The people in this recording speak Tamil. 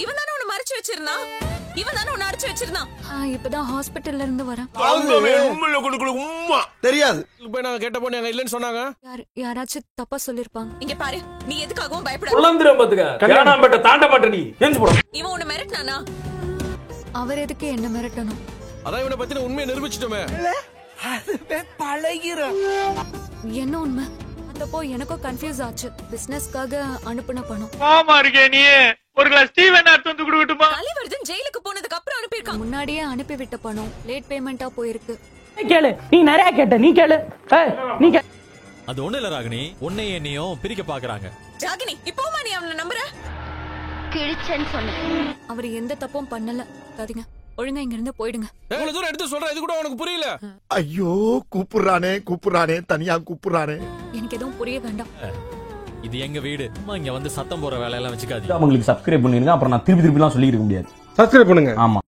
இவன் தானே உன்னை மறைச்சு வச்சிருந்தான். இவன் தானே உன்னை அடிச்சு வச்சிருந்தான். இப்பதான் ஹாஸ்பிட்டல்ல இருந்து வரேன். தெரியாது. போய் நாங்க கேட்ட போய் நாங்க இல்லன்னு சொன்னாங்க. யாராச்சும் தப்பா சொல்லிருப்பாங்க. இங்க பாரு, நீ எதுக்காகவும் பயப்படாத. இவன் உன்னை மிரட்டினானா? அவர் எதுக்கு என்ன மிரட்டணும்? அதான் இவனை பத்தின உண்மையை நிரூபிச்சிட்டோமே. என்ன உண்மை? அப்போ எனக்கும் கன்ஃபியூஸ் ஆச்சு. பிசினஸ்க்காக அனுப்புன பணம். ஆமா இருக்கே நீ ஒரு கிளாஸ் டீ வேணா எடுத்து வந்து குடுக்கட்டுமா? கலிவர்தன் ஜெயிலுக்கு போனதுக்கு அப்புறம் அனுப்பியிருக்கான். முன்னாடியே அனுப்பி விட்ட பணம் லேட் பேமெண்டா போயிருக்கு. கேளு, நீ நிறைய கேட்ட, நீ கேளு. நீ அது ஒண்ணு இல்ல ராகினி, உன்னை என்னையும் பிரிக்க பாக்குறாங்க. ராகினி, இப்போமா நீ அவனை நம்புற? கிழிச்சேன்னு சொன்னேன். அவர் எந்த தப்பும் பண்ணல. காதிங்க, ஒழுங்கா இங்க இருந்து போயிடுங்க. இவ்வளவு தூரம் எடுத்து சொல்றேன், இது கூட உனக்கு புரியல? ஐயோ, கூப்பிடுறானே தனியா கூப்பிடுறானே. எனக்கு எதுவும் புரிய வேண்டாம். இது எங்க வீடு. இங்க வந்து சத்தம் போற வேலையெல்லாம் வச்சுக்காதீங்க. அவங்களுக்கு சப்ஸ்கிரைப் பண்ணிருங்க. அப்புறம் நான் திருப்பி எல்லாம் சொல்லிருக்க முடியாது. சப்ஸ்கிரைப் பண்ணுங்க. ஆமா.